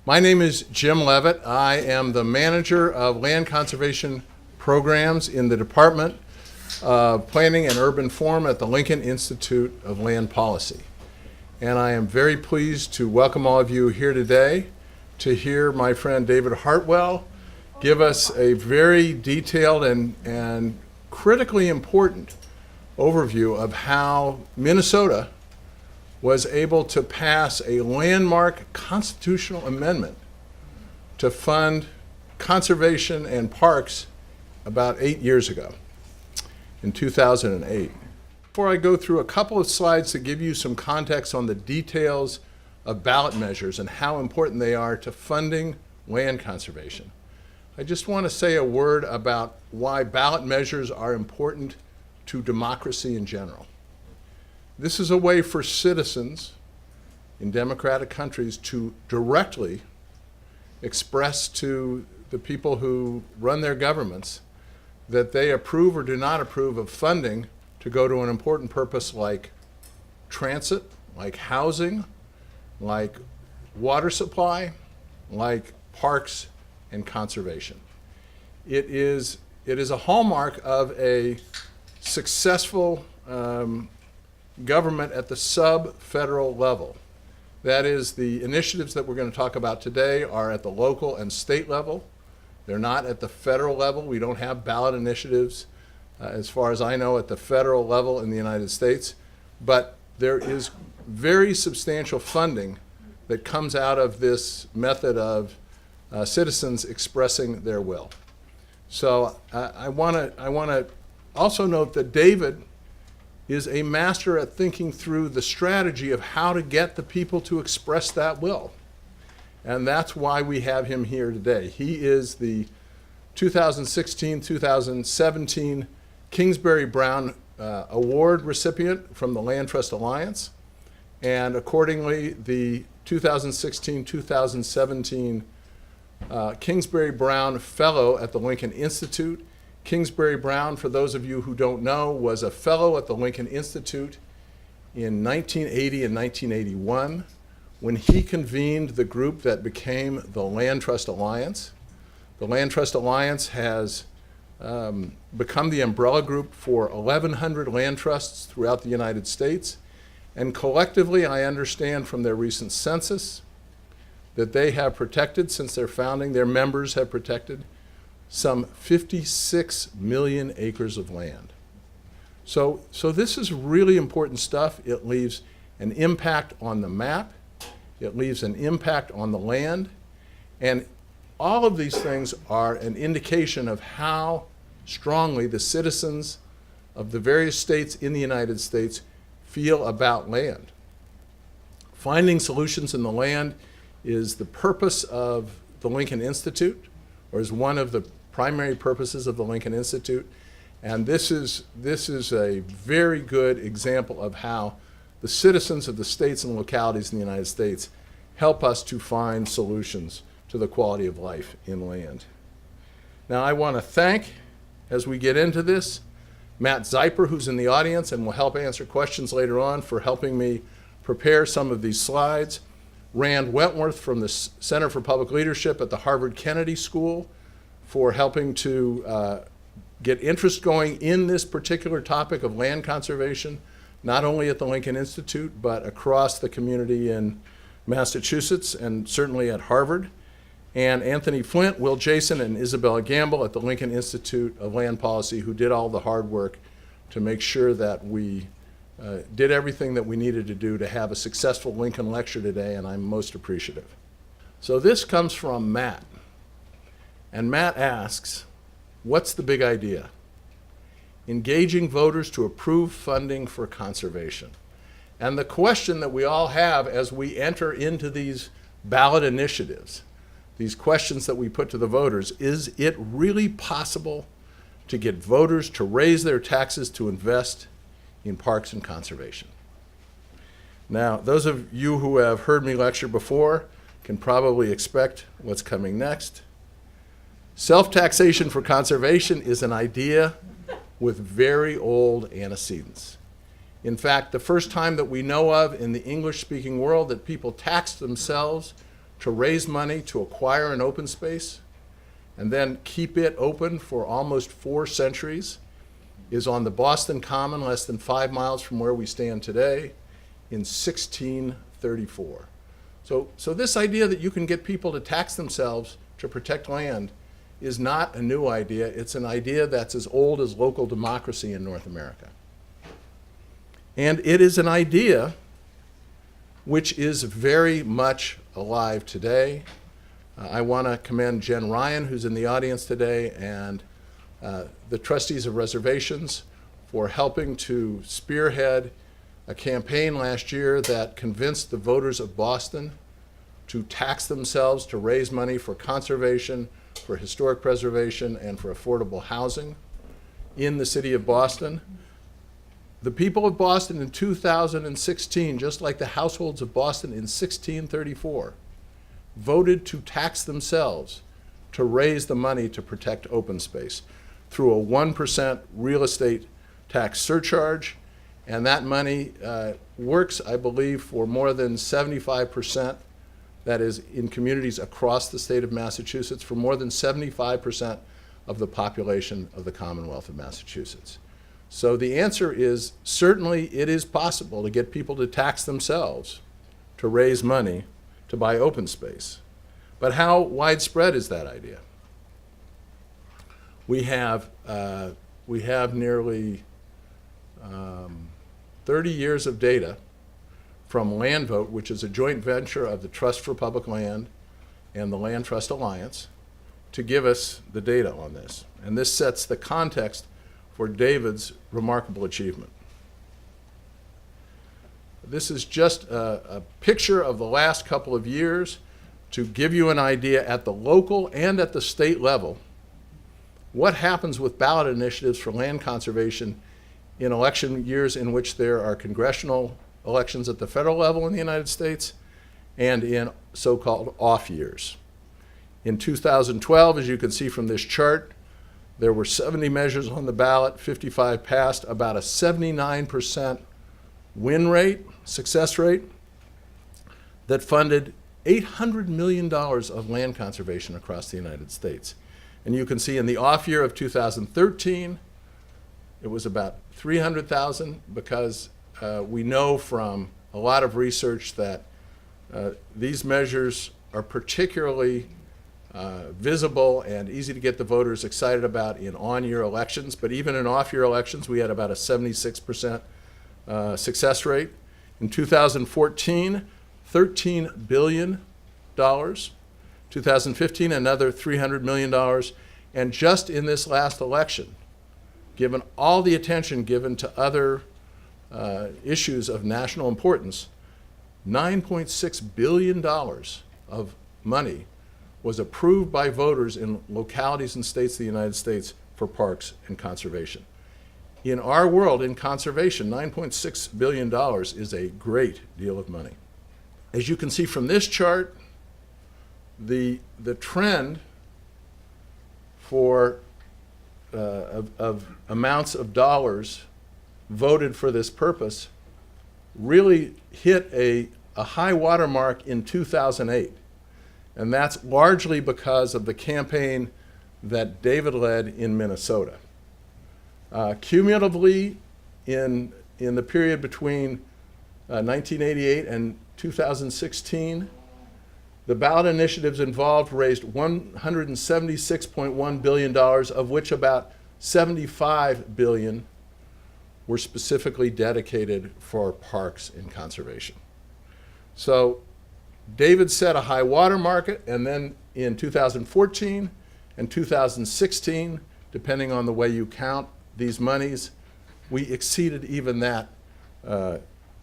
My name is Jim Levitt. I am the manager of land conservation programs in the Department of Planning and Urban Form at the Lincoln Institute of Land Policy. And I am very pleased to welcome all of you here today to hear my friend David Hartwell give us a very detailed and critically important overview of how Minnesota was able to pass a landmark constitutional amendment to fund conservation and parks about 8 years ago, in 2008. Before I go through a couple of slides to give you some context on the details of ballot measures and how important they are to funding land conservation, I just want to say a word about why ballot measures are important to democracy in general. This is a way for citizens in democratic countries to directly express to the people who run their governments that they approve or do not approve of funding to go to an important purpose like transit, like housing, like water supply, like parks and conservation. It is a hallmark of a successful government at the sub-federal level. That is, the initiatives that we're going to talk about today are at the local and state level. They're not at the federal level. We don't have ballot initiatives, as far as I know, at the federal level in the United States. But there is very substantial funding that comes out of this method of citizens expressing their will. So I want to also note that David is a master at thinking through the strategy of how to get the people to express that will. And that's why we have him here today. He is the 2016-2017 Kingsbury Brown Award recipient from the Land Trust Alliance, and accordingly, the 2016-2017 Kingsbury Brown Fellow at the Lincoln Institute. Kingsbury Brown, for those of you who don't know, was a fellow at the Lincoln Institute in 1980 and 1981 when he convened the group that became the Land Trust Alliance. The Land Trust Alliance has become the umbrella group for 1,100 land trusts throughout the United States. And collectively, I understand from their recent census that they have protected, since their founding, their members have protected some 56 million acres of land. So this is really important stuff. It leaves an impact on the map. It leaves an impact on the land. And all of these things are an indication of how strongly the citizens of the various states in the United States feel about land. Finding solutions in the land is the purpose of the Lincoln Institute, or is one of the primary purposes of the Lincoln Institute. And this is a very good example of how the citizens of the states and localities in the United States help us to find solutions to the quality of life in land. Now I want to thank, as we get into this, Matt Zeiper, who's in the audience and will help answer questions later on, for helping me prepare some of these slides. Rand Wentworth from the Center for Public Leadership at the Harvard Kennedy School for helping to get interest going in this particular topic of land conservation, not only at the Lincoln Institute, but across the community in Massachusetts and certainly at Harvard. And Anthony Flint, Will Jason, and Isabella Gamble at the Lincoln Institute of Land Policy, who did all the hard work to make sure that we did everything that we needed to do to have a successful Lincoln lecture today, and I'm most appreciative. So this comes from Matt. And Matt asks, what's the big idea? Engaging voters to approve funding for conservation. And the question that we all have as we enter into these ballot initiatives, these questions that we put to the voters, is it really possible to get voters to raise their taxes to invest in parks and conservation? Now, those of you who have heard me lecture before can probably expect what's coming next. Self-taxation for conservation is an idea with very old antecedents. In fact, the first time that we know of in the English-speaking world that people taxed themselves to raise money to acquire an open space and then keep it open for almost 4 centuries is on the Boston Common, less than 5 miles from where we stand today, in 1634. So this idea that you can get people to tax themselves to protect land is not a new idea. It's an idea that's as old as local democracy in North America. And it is an idea which is very much alive today. I want to commend Jen Ryan, who's in the audience today, and the trustees of reservations for helping to spearhead a campaign last year that convinced the voters of Boston to tax themselves to raise money for conservation, for historic preservation, and for affordable housing in the city of Boston. The people of Boston in 2016, just like the households of Boston in 1634, voted to tax themselves to raise the money to protect open space through a 1% real estate tax surcharge. And that money works, I believe, for more than 75%, that is in communities across the state of Massachusetts, for more than 75% of the population of the Commonwealth of Massachusetts. So the answer is certainly it is possible to get people to tax themselves to raise money to buy open space. But how widespread is that idea? We have nearly 30 years of data from Landvo, which is a joint venture of the Trust for Public Land and the Land Trust Alliance, to give us the data on this. And this sets the context for David's remarkable achievement. This is just a picture of the last couple of years to give you an idea at the local and at the state level what happens with ballot initiatives for land conservation in election years in which there are congressional elections at the federal level in the United States and in so-called off years. In 2012, as you can see from this chart, there were 70 measures on the ballot, 55 passed, about a 79% win rate, success rate, that funded $800 million of land conservation across the United States. And you can see in the off year of 2013, it was about 300,000 because we know from a lot of research that these measures are particularly visible and easy to get the voters excited about in on-year elections. But even in off-year elections, we had about a 76% success rate. In 2014, $13 billion. 2015, another $300 million. And just in this last election, given all the attention given to other issues of national importance, $9.6 billion of money was approved by voters in localities and states of the United States for parks and conservation. In our world, in conservation, $9.6 billion is a great deal of money. As you can see from this chart, the trend for of amounts of dollars voted for this purpose really hit a high water mark in 2008. And that's largely because of the campaign that David led in Minnesota. Cumulatively, in the period between 1988 and 2016, the ballot initiatives involved raised $176.1 billion, of which about $75 billion were specifically dedicated for parks and conservation. So David set a high water mark, and then in 2014 and 2016, depending on the way you count these monies, we exceeded even that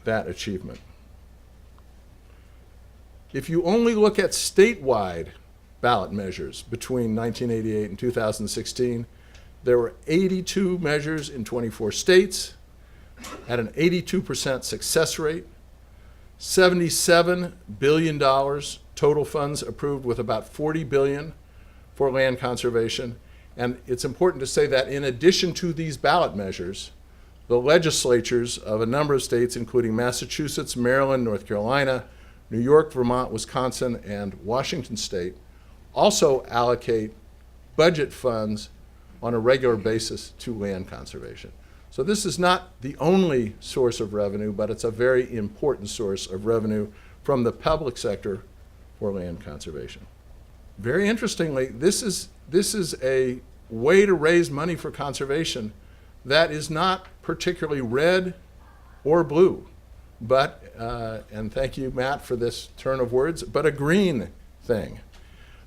achievement. If you only look at statewide ballot measures between 1988 and 2016, there were 82 measures in 24 states at an 82% success rate, $77 billion total funds approved, with about $40 billion for land conservation. And it's important to say that in addition to these ballot measures, the legislatures of a number of states, including Massachusetts, Maryland, North Carolina, New York, Vermont, Wisconsin, and Washington State also allocate budget funds on a regular basis to land conservation. So this is not the only source of revenue, but it's a very important source of revenue from the public sector for land conservation. Very interestingly, this is a way to raise money for conservation that is not particularly red or blue, but, and thank you, Matt, for this turn of words, but a green thing.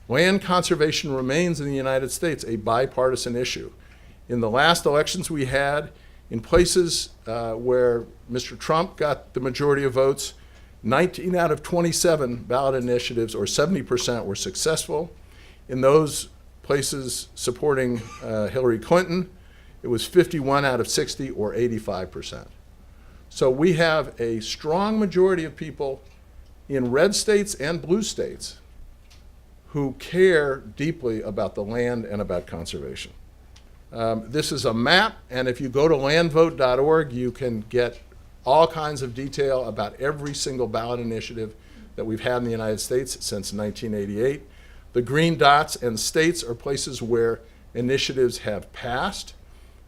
Land conservation remains in the United States a bipartisan issue. In the last elections we had, in places where Mr. Trump got the majority of votes, 19 out of 27 ballot initiatives, or 70%, were successful. In those places supporting Hillary Clinton, it was 51 out of 60, or 85%. So we have a strong majority of people in red states and blue states who care deeply about the land and about conservation. This is a map, and if you go to landvote.org, you can get all kinds of detail about every single ballot initiative that we've had in the United States since 1988. The green dots and states are places where initiatives have passed.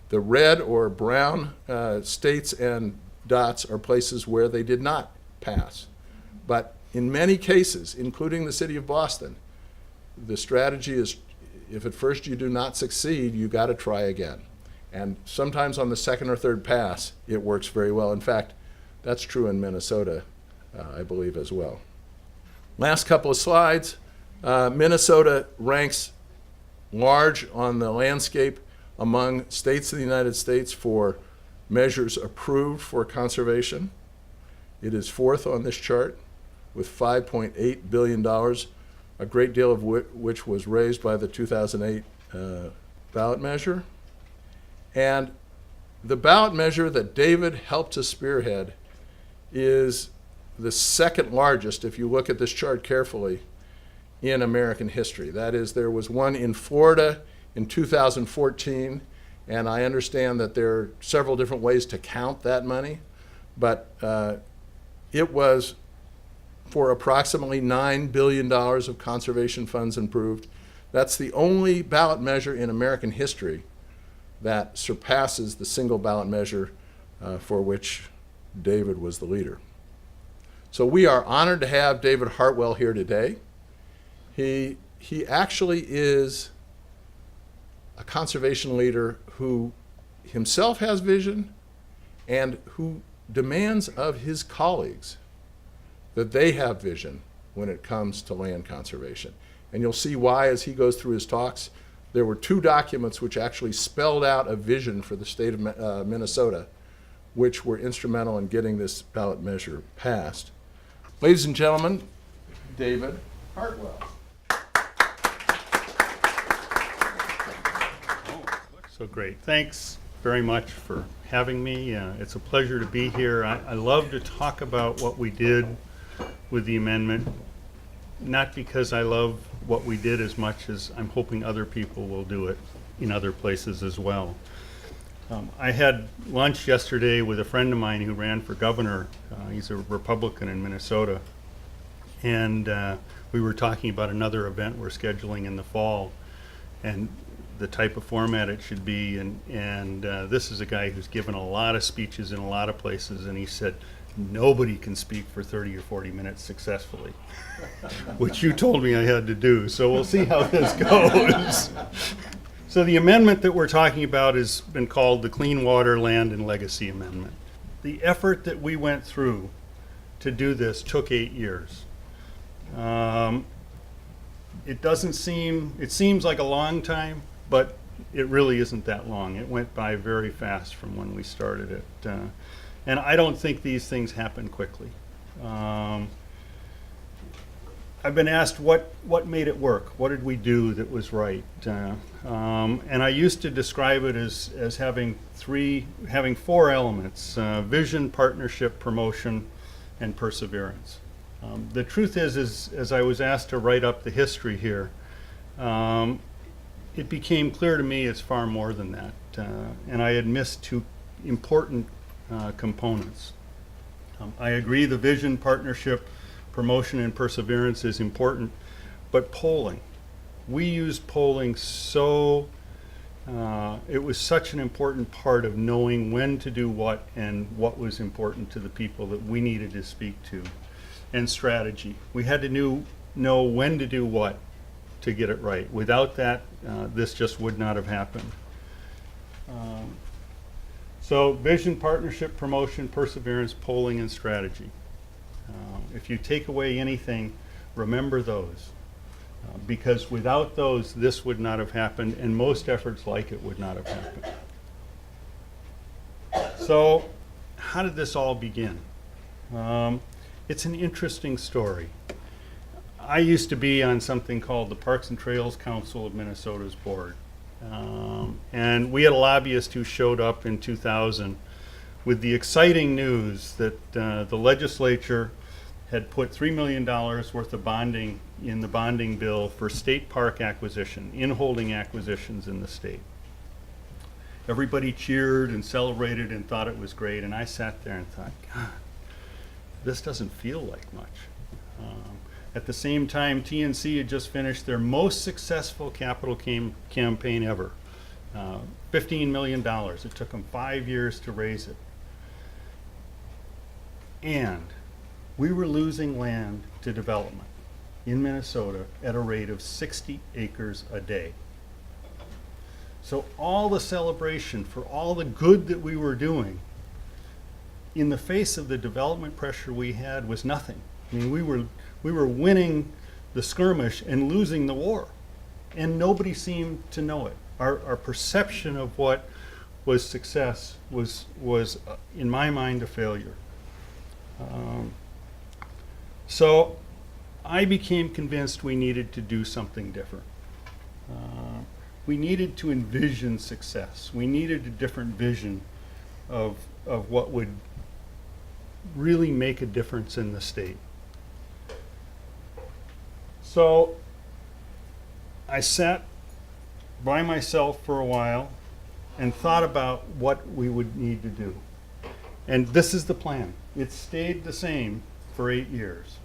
The red or brown states and dots are places where they did not pass. But in many cases, including the city of Boston, the strategy is, if at first you do not succeed, you got to try again. And sometimes on the second or third pass, it works very well. In fact, that's true in Minnesota, I believe, as well. Last couple of slides. Minnesota ranks large on the landscape among states in the United States for measures approved for conservation. It is fourth on this chart with $5.8 billion, a great deal of which was raised by the 2008 ballot measure. And the ballot measure that David helped to spearhead is the second largest, if you look at this chart carefully, in American history. That is, there was one in Florida in 2014, and I understand that there are several different ways to count that money, but it was for approximately $9 billion of conservation funds improved. That's the only ballot measure in American history that surpasses the single ballot measure for which David was the leader. So we are honored to have David Hartwell here today. He actually is a conservation leader who himself has vision and who demands of his colleagues that they have vision when it comes to land conservation. And you'll see why as he goes through his talks. There were two documents which actually spelled out a vision for the state of Minnesota, which were instrumental in getting this ballot measure passed. Ladies and gentlemen, David Hartwell. So great. Thanks very much for having me. It's a pleasure to be here. I love to talk about what we did with the amendment, not because I love what we did as much as I'm hoping other people will do it in other places as well. I had lunch yesterday with a friend of mine who ran for governor. He's a Republican in Minnesota. And we were talking about another event we're scheduling in the fall and the type of format it should be. And this is a guy who's given a lot of speeches in a lot of places. And he said, nobody can speak for 30 or 40 minutes successfully, which you told me I had to do. So we'll see how this goes. So the amendment that we're talking about has been called the Clean Water, Land, and Legacy Amendment. The effort that we went through to do this took 8 years. It seems like a long time, but it really isn't that long. It went by very fast from when we started it. And I don't think these things happen quickly. I've been asked what made it work? What did we do that was right? And I used to describe it as having four elements: vision, partnership, promotion, and perseverance. The truth is, as I was asked to write up the history here, it became clear to me it's far more than that. And I had missed two important components. I agree the vision, partnership, promotion and perseverance is important, but polling. We used polling so, it was such an important part of knowing when to do what and what was important to the people that we needed to speak to. And strategy. We had to know when to do what to get it right. Without that, this just would not have happened. So vision, partnership, promotion, perseverance, polling, and strategy. If you take away anything, remember those. Because without those, this would not have happened, and most efforts like it would not have happened. So how did this all begin? It's an interesting story. I used to be on something called the Parks and Trails Council of Minnesota's board. And we had a lobbyist who showed up in 2000 with the exciting news that the legislature had put $3 million worth of bonding in the bonding bill for state park acquisition, in-holding acquisitions in the state. Everybody cheered and celebrated and thought it was great, and I sat there and thought, God, this doesn't feel like much. At the same time, TNC had just finished their most successful capital campaign ever. $15 million. It took them 5 years to raise it. And we were losing land to development in Minnesota at a rate of 60 acres a day. So all the celebration for all the good that we were doing in the face of the development pressure we had was nothing. I mean, we were winning the skirmish and losing the war, and nobody seemed to know it. Our perception of what was success was in my mind, a failure. So I became convinced we needed to do something different. We needed to envision success. We needed a different vision of what would really make a difference in the state. So I sat by myself for a while and thought about what we would need to do. And this is the plan. It stayed the same for 8 years.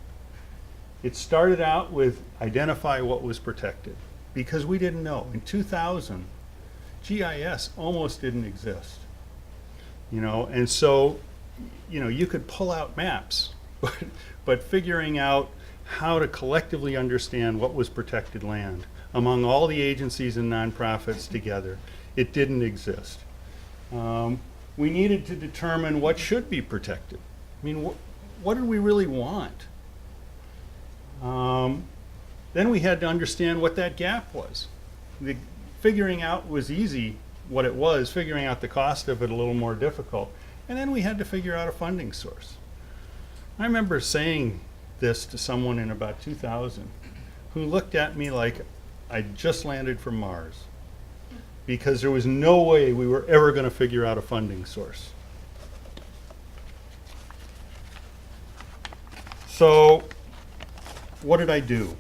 It started out with identify what was protected, because we didn't know. In 2000, GIS almost didn't exist. And so, you could pull out maps, but figuring out how to collectively understand what was protected land among all the agencies and nonprofits together, it didn't exist. We needed to determine what should be protected. I mean, what did we really want? Then we had to understand what that gap was. Figuring out was easy what it was, figuring out the cost of it a little more difficult. And then we had to figure out a funding source. I remember saying this to someone in about 2000 who looked at me like I'd just landed from Mars, because there was no way we were ever going to figure out a funding source. So what did I do?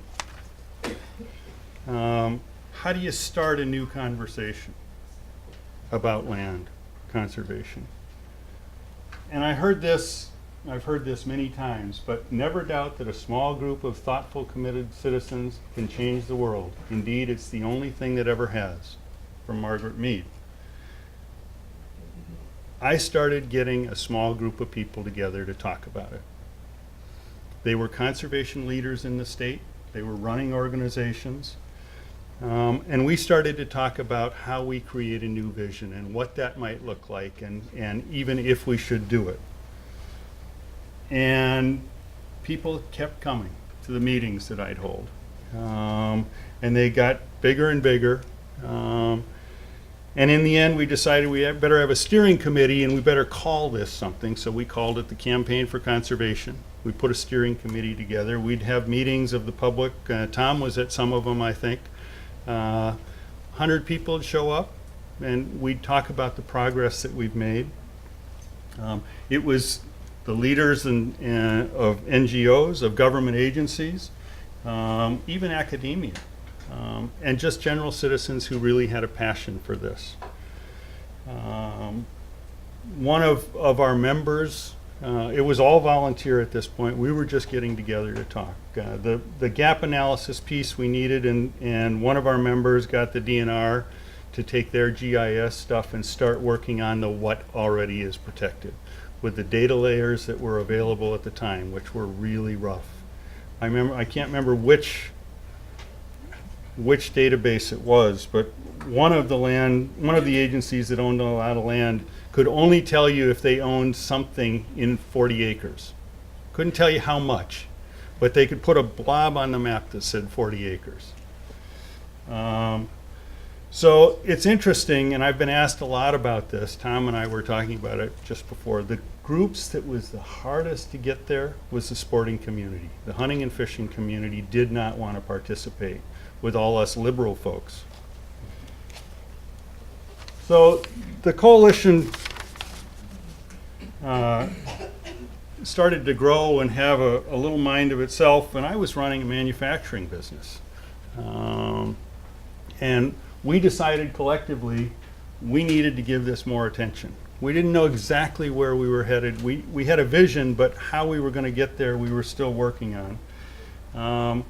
How do you start a new conversation about land conservation? And I've heard this many times, but never doubt that a small group of thoughtful, committed citizens can change the world. Indeed, it's the only thing that ever has. From Margaret Mead. I started getting a small group of people together to talk about it. They were conservation leaders in the state. They were running organizations. And we started to talk about how we create a new vision and what that might look like, and even if we should do it. And people kept coming to the meetings that I'd hold. And they got bigger and bigger. And in the end, we decided we better have a steering committee, and we better call this something. So we called it the Campaign for Conservation. We put a steering committee together. We'd have meetings of the public. Tom was at some of them, I think. 100 people would show up, and we'd talk about the progress that we've made. It was the leaders of NGOs, of government agencies, even academia. And just general citizens who really had a passion for this. One of our members It was all volunteer at this point. We were just getting together to talk. The gap analysis piece we needed, and one of our members got the DNR to take their GIS stuff and start working on the what already is protected with the data layers that were available at the time, which were really rough. I can't remember which database it was, but one of the agencies that owned a lot of land could only tell you if they owned something in 40 acres. Couldn't tell you how much, but they could put a blob on the map that said 40 acres. So it's interesting, and I've been asked a lot about this. Tom and I were talking about it just before. The groups that was the hardest to get there was the sporting community. The hunting and fishing community did not want to participate with all us liberal folks. So the coalition started to grow and have a little mind of itself, and I was running a manufacturing business. And we decided collectively we needed to give this more attention. We didn't know exactly where we were headed. We had a vision, but how we were going to get there we were still working on.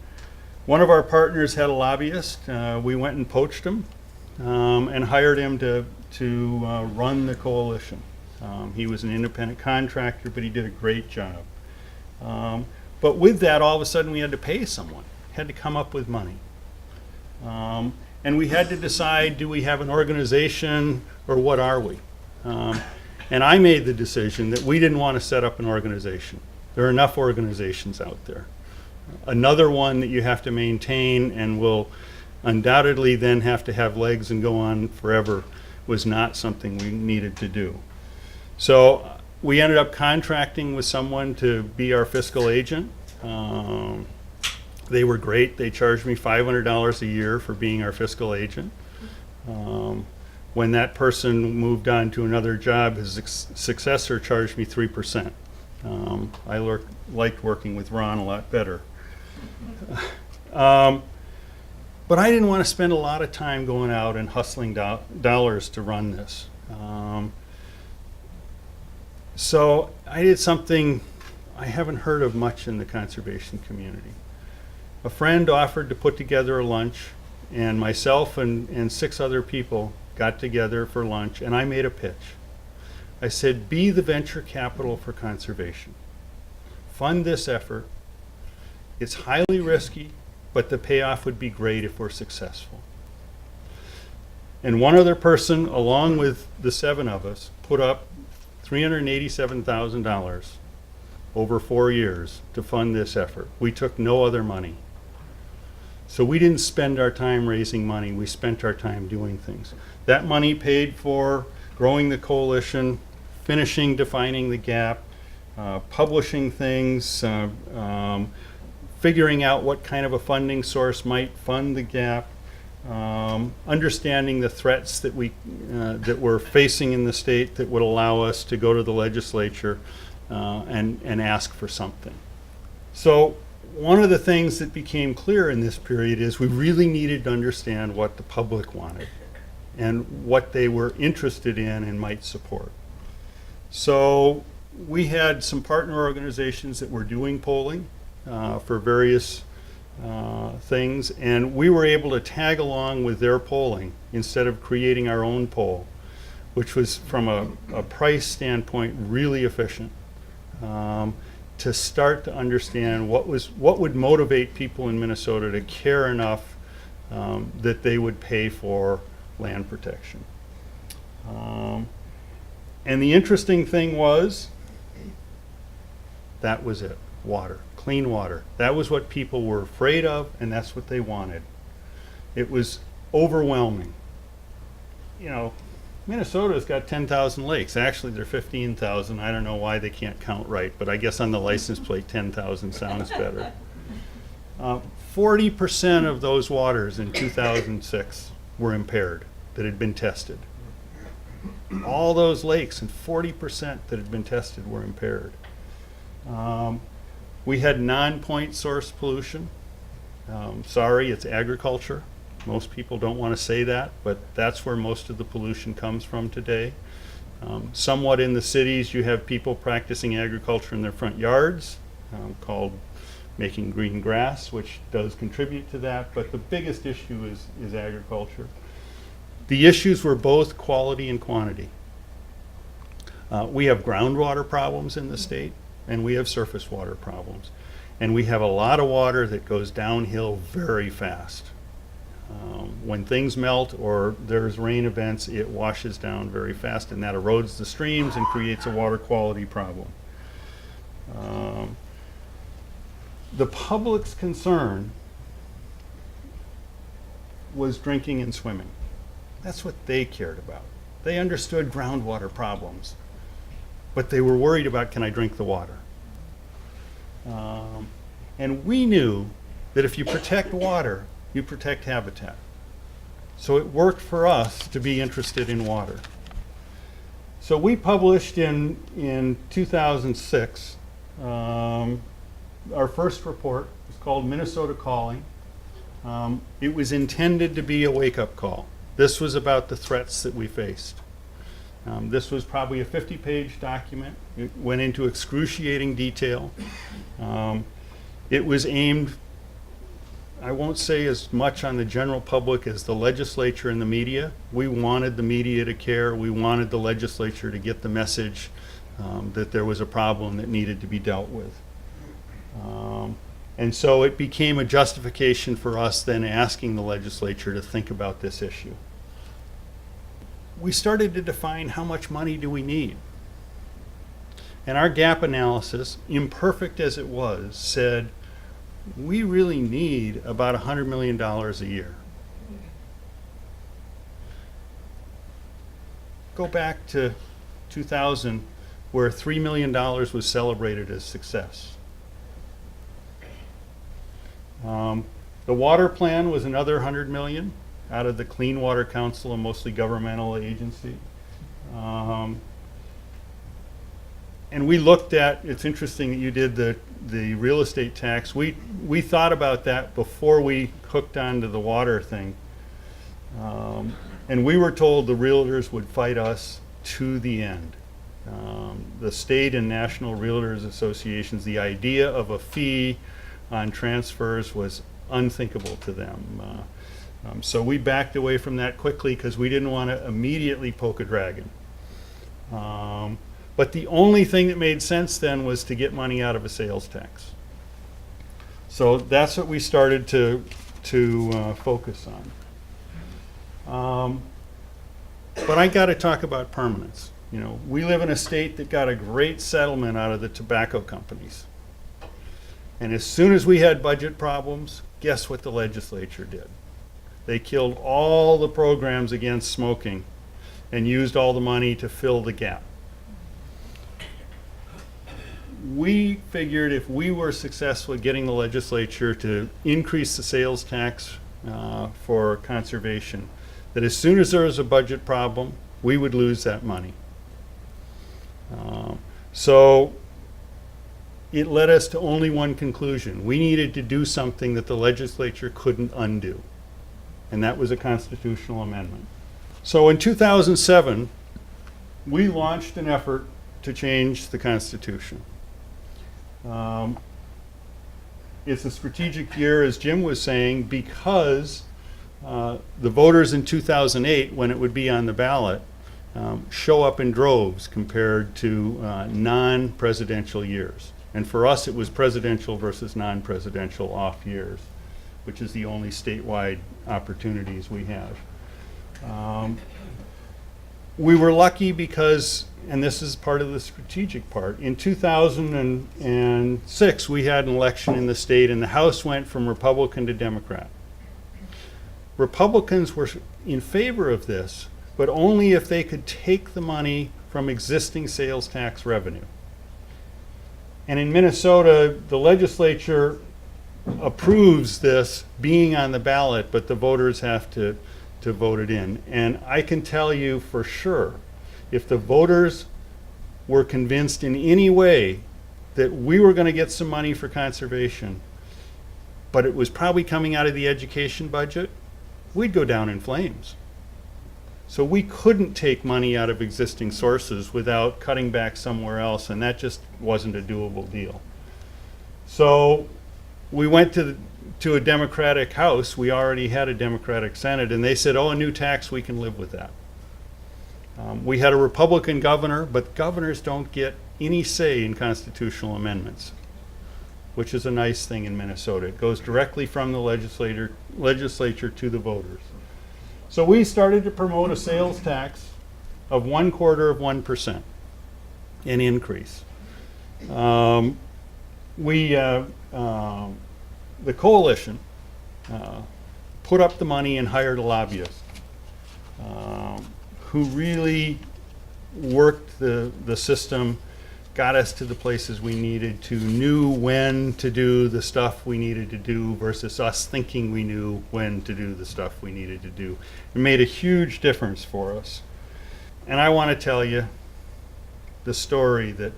One of our partners had a lobbyist. We went and poached him and hired him to run the coalition. He was an independent contractor, but he did a great job. But with that, all of a sudden we had to pay someone, had to come up with money. And we had to decide, do we have an organization or what are we? And I made the decision that we didn't want to set up an organization. There are enough organizations out there. Another one that you have to maintain and will undoubtedly then have to have legs and go on forever was not something we needed to do. So we ended up contracting with someone to be our fiscal agent. They were great. They charged me $500 a year for being our fiscal agent. When that person moved on to another job, his successor charged me 3%. I liked working with Ron a lot better. But I didn't want to spend a lot of time going out and hustling dollars to run this. So I did something I haven't heard of much in the conservation community. A friend offered to put together a lunch, and myself and 6 other people got together for lunch, and I made a pitch. I said, be the venture capital for conservation. Fund this effort. It's highly risky, but the payoff would be great if we're successful. And one other person, along with the 7 of us, put up $387,000 over 4 years to fund this effort. We took no other money. So we didn't spend our time raising money, we spent our time doing things. That money paid for growing the coalition, finishing defining the gap, publishing things, figuring out what kind of a funding source might fund the gap, understanding the threats that we're facing in the state that would allow us to go to the legislature and ask for something. So one of the things that became clear in this period is we really needed to understand what the public wanted and what they were interested in and might support. So we had some partner organizations that were doing polling for various things, and we were able to tag along with their polling instead of creating our own poll, which was from a price standpoint really efficient. To start to understand what would motivate people in Minnesota to care enough that they would pay for land protection. And the interesting thing was, that was it, water, clean water. That was what people were afraid of, and that's what they wanted. It was overwhelming. You know, Minnesota's got 10,000 lakes. Actually, they're 15,000. I don't know why they can't count right, but I guess on the license plate, 10,000 sounds better. 40% of those waters in 2006 were impaired that had been tested. All those lakes, and 40% that had been tested were impaired. We had non-point source pollution. Sorry, it's agriculture. Most people don't want to say that, but that's where most of the pollution comes from today. Somewhat in the cities, you have people practicing agriculture in their front yards, called making green grass, which does contribute to that, but the biggest issue is agriculture. The issues were both quality and quantity. We have groundwater problems in the state, and we have surface water problems. And we have a lot of water that goes downhill very fast. When things melt or there's rain events, it washes down very fast, and that erodes the streams and creates a water quality problem. The public's concern was drinking and swimming. That's what they cared about. They understood groundwater problems, but they were worried about, can I drink the water? And we knew that if you protect water, you protect habitat. So it worked for us to be interested in water. So we published in 2006 our first report. It was called Minnesota Calling. It was intended to be a wake-up call. This was about the threats that we faced. This was probably a 50-page document. It went into excruciating detail. It was aimed, I won't say as much on the general public as the legislature and the media. We wanted the media to care. We wanted the legislature to get the message that there was a problem that needed to be dealt with. And so it became a justification for us then asking the legislature to think about this issue. We started to define how much money do we need. And our gap analysis, imperfect as it was, said we really need about $100 million a year. Go back to 2000, where $3 million was celebrated as success. The water plan was another $100 million out of the Clean Water Council, a mostly governmental agency. And we looked at, it's interesting that you did the real estate tax. We thought about that before we hooked onto the water thing. And we were told the realtors would fight us to the end. The state and national realtors associations, the idea of a fee on transfers was unthinkable to them. So we backed away from that quickly because we didn't want to immediately poke a dragon. But the only thing that made sense then was to get money out of a sales tax. So that's what we started to focus on. But I got to talk about permanence. You know, we live in a state that got a great settlement out of the tobacco companies. And as soon as we had budget problems, guess what the legislature did? They killed all the programs against smoking and used all the money to fill the gap. We figured if we were successful at getting the legislature to increase the sales tax for conservation, that as soon as there was a budget problem, we would lose that money. So it led us to only one conclusion. We needed to do something that the legislature couldn't undo, and that was a constitutional amendment. So in 2007, we launched an effort to change the Constitution. It's a strategic year, as Jim was saying, because the voters in 2008, when it would be on the ballot, show up in droves compared to non-presidential years. And for us, it was presidential versus non-presidential off years, which is the only statewide opportunities we have. We were lucky because, and this is part of the strategic part, in 2006 we had an election in the state and the House went from Republican to Democrat. Republicans were in favor of this, but only if they could take the money from existing sales tax revenue. And in Minnesota, the legislature approves this being on the ballot, but the voters have to vote it in. And I can tell you for sure, if the voters were convinced in any way that we were going to get some money for conservation, but it was probably coming out of the education budget, we'd go down in flames. So we couldn't take money out of existing sources without cutting back somewhere else, and that just wasn't a doable deal. So we went to a Democratic House. We already had a Democratic Senate, and they said, oh, a new tax, we can live with that. We had a Republican governor, but governors don't get any say in constitutional amendments, which is a nice thing in Minnesota. It goes directly from the legislature to the voters. So we started to promote a sales tax of 1/4%, an increase. The coalition put up the money and hired a lobbyist who really worked the system, got us to the places we needed to, knew when to do the stuff we needed to do versus us thinking we knew when to do the stuff we needed to do. It made a huge difference for us. And I want to tell you the story that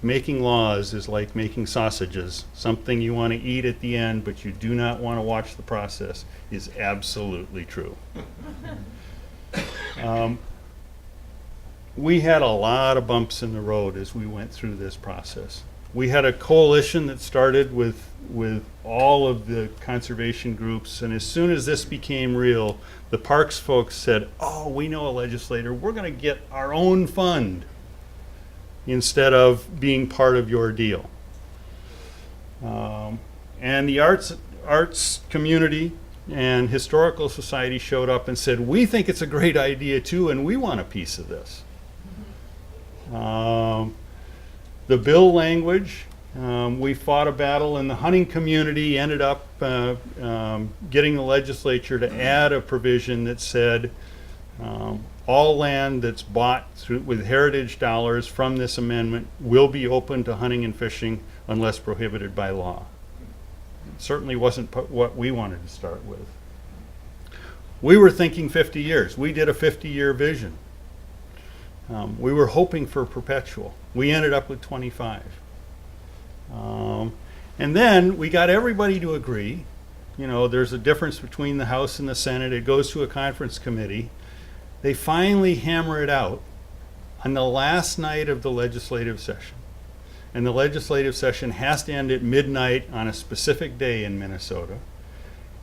making laws is like making sausages, something you want to eat at the end, but you do not want to watch the process, is absolutely true. We had a lot of bumps in the road as we went through this process. We had a coalition that started with all of the conservation groups, and as soon as this became real, the parks folks said, oh, we know a legislator, we're going to get our own fund instead of being part of your deal. And the arts community and historical society showed up and said, we think it's a great idea too, and we want a piece of this. The bill language, we fought a battle, and the hunting community ended up getting the legislature to add a provision that said all land that's bought with heritage dollars from this amendment will be open to hunting and fishing unless prohibited by law. It certainly wasn't what we wanted to start with. We were thinking 50 years. We did a 50-year vision. We were hoping for perpetual. We ended up with 25. And then we got everybody to agree. You know, there's a difference between the House and the Senate. It goes to a conference committee. They finally hammer it out on the last night of the legislative session. And the legislative session has to end at midnight on a specific day in Minnesota.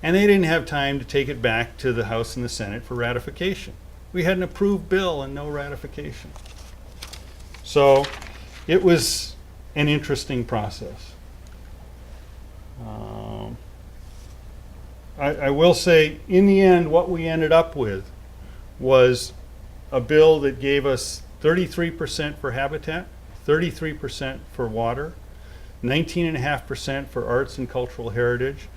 And they didn't have time to take it back to the House and the Senate for ratification. We had an approved bill and no ratification. So it was an interesting process. I will say, in the end, what we ended up with was a bill that gave us 33% for habitat, 33% for water, 19.5% for arts and cultural heritage,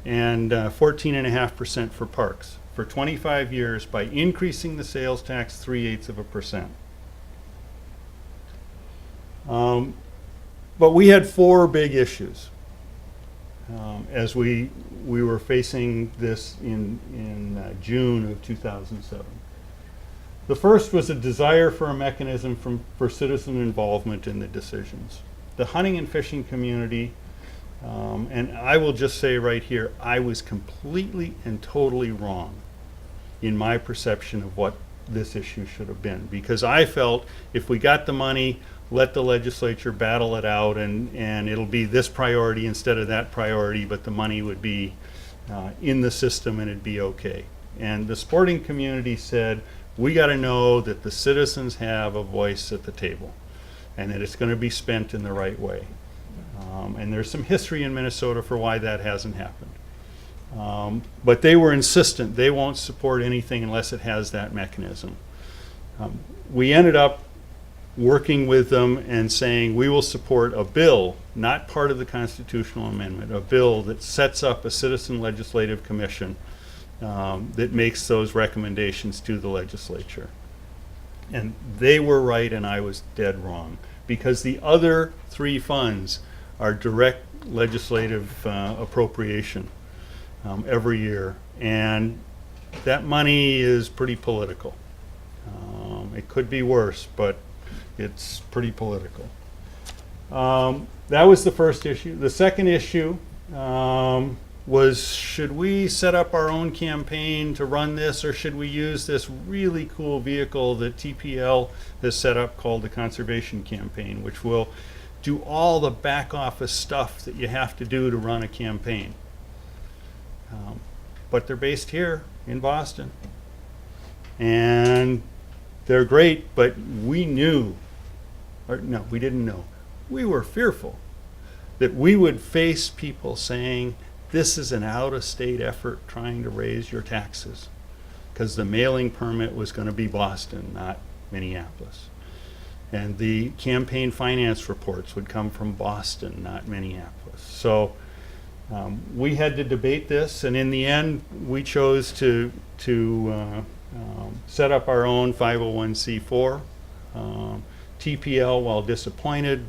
and 14.5% for parks for 25 years by increasing the sales tax 0.3%. But we had 4 big issues as we were facing this in June of 2007. The first was a desire for a mechanism for citizen involvement in the decisions. The hunting and fishing community, and I will just say right here, I was completely and totally wrong in my perception of what this issue should have been, because I felt if we got the money, let the legislature battle it out, and it'll be this priority instead of that priority, but the money would be in the system and it'd be okay. And the sporting community said, we got to know that the citizens have a voice at the table and that it's going to be spent in the right way. And there's some history in Minnesota for why that hasn't happened. But they were insistent. They won't support anything unless it has that mechanism. We ended up working with them and saying we will support a bill, not part of the constitutional amendment, a bill that sets up a citizen legislative commission that makes those recommendations to the legislature. And they were right and I was dead wrong, because the other 3 funds are direct legislative appropriation every year, and that money is pretty political. It could be worse, but it's pretty political. That was the first issue. The second issue was, should we set up our own campaign to run this, or should we use this really cool vehicle that TPL has set up called the Conservation Campaign, which will do all the back office stuff that you have to do to run a campaign. But they're based here in Boston. And they're great, but we knew, or no, we didn't know. We were fearful that we would face people saying, this is an out-of-state effort trying to raise your taxes, because the mailing permit was going to be Boston, not Minneapolis. And the campaign finance reports would come from Boston, not Minneapolis. So we had to debate this, and in the end, we chose to set up our own 501c4. TPL, while disappointed,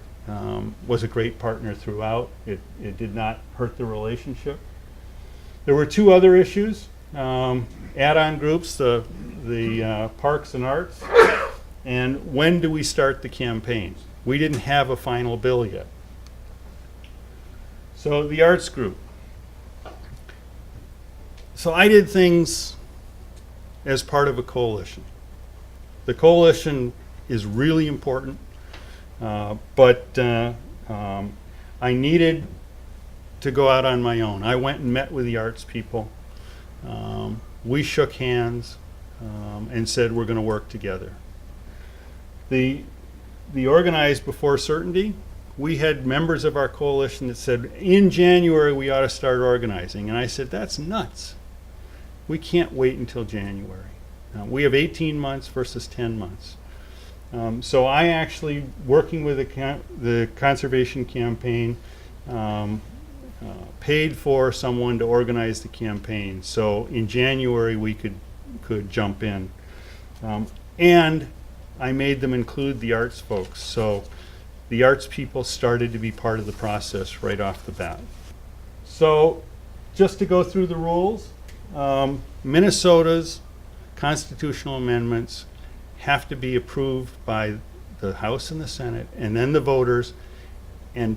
was a great partner throughout. It did not hurt the relationship. There were two other issues. Add-on groups, the parks and arts, and when do we start the campaign? We didn't have a final bill yet. So the arts group. So I did things as part of a coalition. The coalition is really important, but I needed to go out on my own. I went and met with the arts people. We shook hands and said we're going to work together. The Organized Before Certainty, we had members of our coalition that said, in January we ought to start organizing. And I said, that's nuts. We can't wait until January. We have 18 months versus 10 months. So I actually, working with the Conservation Campaign, paid for someone to organize the campaign. So in January we could jump in. And I made them include the arts folks. So the arts people started to be part of the process right off the bat. So just to go through the rules, Minnesota's constitutional amendments have to be approved by the House and the Senate, and then the voters, and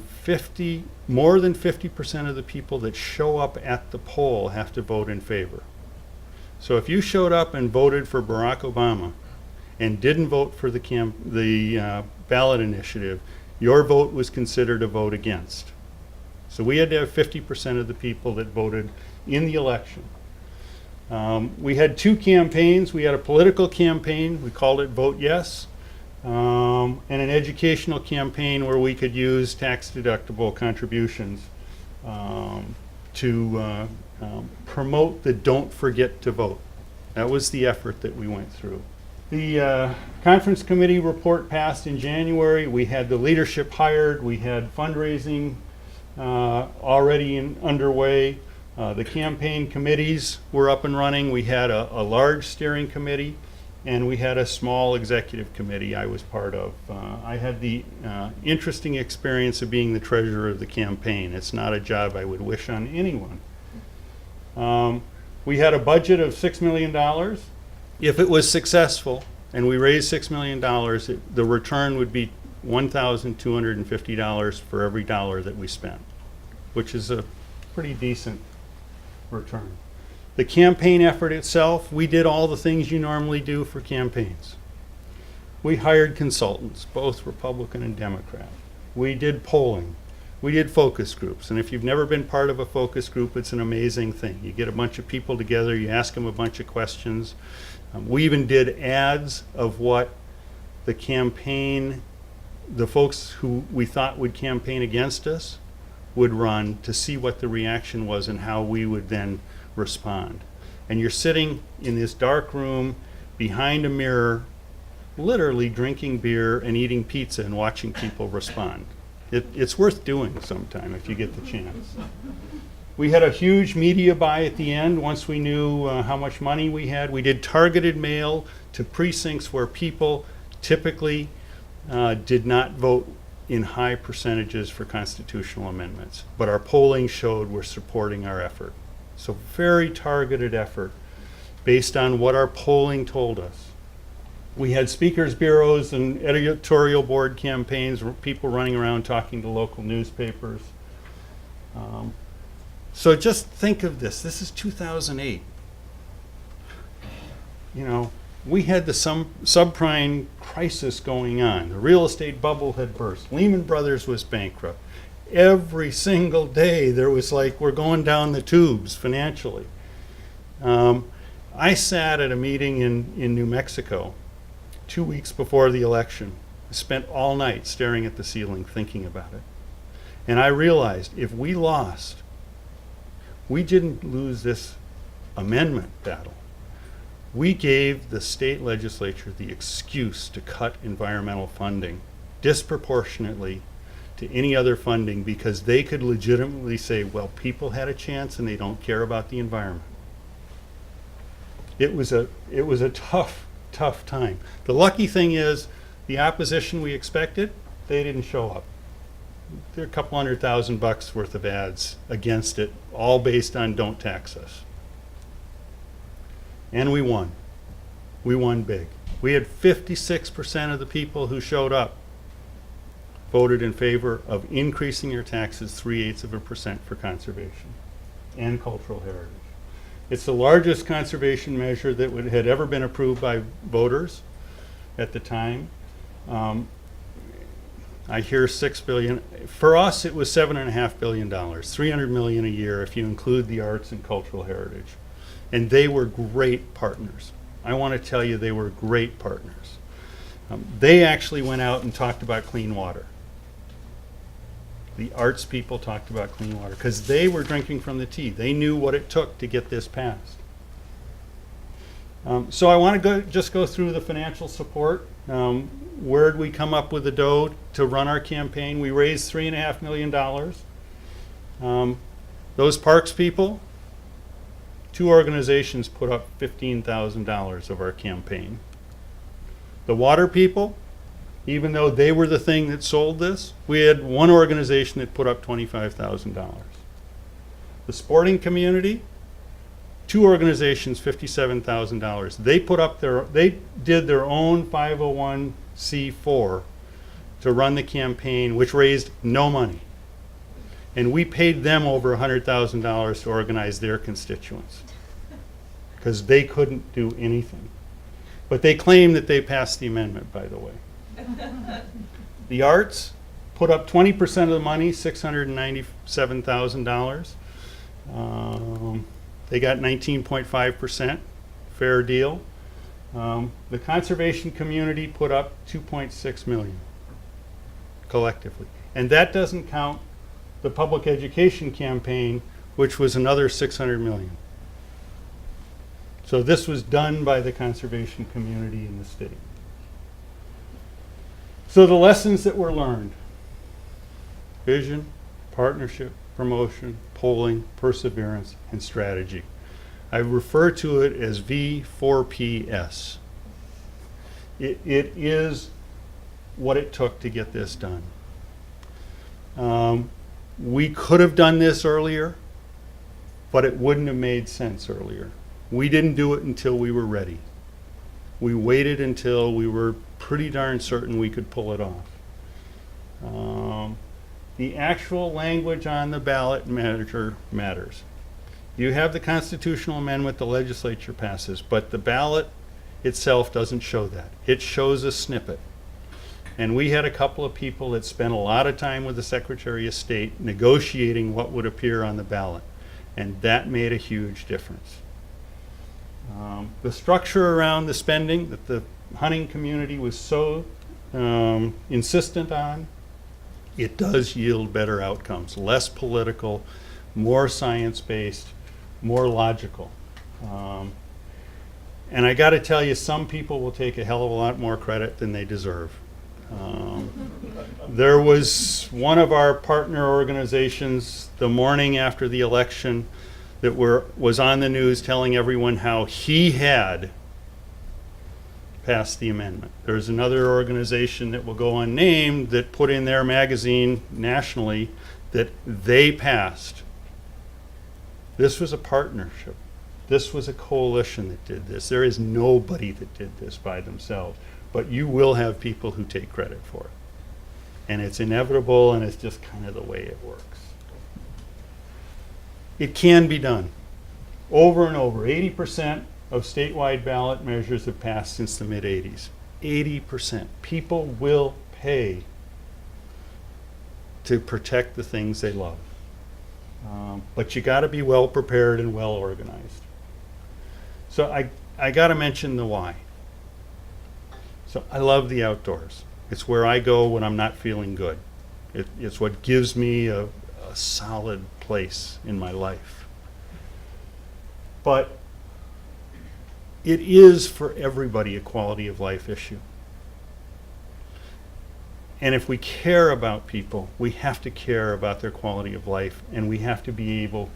more than 50% of the people that show up at the poll have to vote in favor. So if you showed up and voted for Barack Obama and didn't vote for the ballot initiative, your vote was considered a vote against. So we had to have 50% of the people that voted in the election. We had two campaigns. We had a political campaign, we called it Vote Yes, and an educational campaign where we could use tax-deductible contributions to promote the don't forget to vote. That was the effort that we went through. The conference committee report passed in January. We had the leadership hired. We had fundraising already underway. The campaign committees were up and running. We had a large steering committee, and we had a small executive committee I was part of. I had the interesting experience of being the treasurer of the campaign. It's not a job I would wish on anyone. We had a budget of $6 million. If it was successful and we raised $6 million, the return would be $1,250 for every dollar that we spent, which is a pretty decent return. The campaign effort itself, we did all the things you normally do for campaigns. We hired consultants, both Republican and Democrat. We did polling. We did focus groups. And if you've never been part of a focus group, it's an amazing thing. You get a bunch of people together, you ask them a bunch of questions. We even did ads of what the campaign, the folks who we thought would campaign against us, would run to see what the reaction was and how we would then respond. And you're sitting in this dark room behind a mirror, literally drinking beer and eating pizza and watching people respond. It's worth doing sometime if you get the chance. We had a huge media buy at the end once we knew how much money we had. We did targeted mail to precincts where people typically did not vote in high percentages for constitutional amendments, but our polling showed we're supporting our effort. So very targeted effort based on what our polling told us. We had speakers bureaus and editorial board campaigns, people running around talking to local newspapers. So just think of this. This is 2008. You know, we had the subprime crisis going on. The real estate bubble had burst. Lehman Brothers was bankrupt. Every single day there was like, we're going down the tubes financially. I sat at a meeting in New Mexico 2 weeks before the election. I spent all night staring at the ceiling thinking about it. And I realized if we lost, we didn't lose this amendment battle. We gave the state legislature the excuse to cut environmental funding disproportionately to any other funding because they could legitimately say, well, people had a chance and they don't care about the environment. It was a tough time. The lucky thing is the opposition we expected, they didn't show up. There are a couple $100,000 worth of ads against it, all based on don't tax us. And we won. We won big. We had 56% of the people who showed up voted in favor of increasing your taxes 0.3% for conservation and cultural heritage. It's the largest conservation measure that had ever been approved by voters at the time. I hear $6 billion. For us, it was $7.5 billion, $300 million a year if you include the arts and cultural heritage. And they were great partners. I want to tell you, they were great partners. They actually went out and talked about clean water. The arts people talked about clean water because they were drinking from the tea. They knew what it took to get this passed. So I want to just go through the financial support. Where did we come up with the dough to run our campaign? We raised $3.5 million. Those parks people, 2 organizations put up $15,000 of our campaign. The water people, even though they were the thing that sold this, we had 1 organization that put up $25,000. The sporting community, 2 organizations, $57,000. They did their own 501c4 to run the campaign, which raised no money. And we paid them over $100,000 to organize their constituents because they couldn't do anything. But they claim that they passed the amendment, by the way. The arts put up 20% of the money, $697,000. They got 19.5%, fair deal. The conservation community put up $2.6 million collectively. And that doesn't count the public education campaign, which was another $600 million. So this was done by the conservation community in the state. So the lessons that were learned: vision, partnership, promotion, polling, perseverance, and strategy. I refer to it as V4PS. It is what it took to get this done. We could have done this earlier, but it wouldn't have made sense earlier. We didn't do it until we were ready. We waited until we were pretty darn certain we could pull it off. The actual language on the ballot measure matters. You have the constitutional amendment the legislature passes, but the ballot itself doesn't show that. It shows a snippet. And we had a couple of people that spent a lot of time with the Secretary of State negotiating what would appear on the ballot. And that made a huge difference. The structure around the spending that the hunting community was so insistent on, it does yield better outcomes, less political, more science-based, more logical. And I got to tell you, some people will take a hell of a lot more credit than they deserve. There was one of our partner organizations the morning after the election that was on the news telling everyone how he had passed the amendment. There's another organization that will go unnamed that put in their magazine nationally that they passed. This was a partnership. This was a coalition that did this. There is nobody that did this by themselves, but you will have people who take credit for it. And it's inevitable, and it's just kind of the way it works. It can be done. Over and over, 80% of statewide ballot measures have passed since the mid-'80s. 80%. People will pay to protect the things they love. But you got to be well prepared and well organized. So I got to mention the why. So I love the outdoors. It's where I go when I'm not feeling good. It's what gives me a solid place in my life. But it is for everybody a quality of life issue. And if we care about people, we have to care about their quality of life, and we have to be able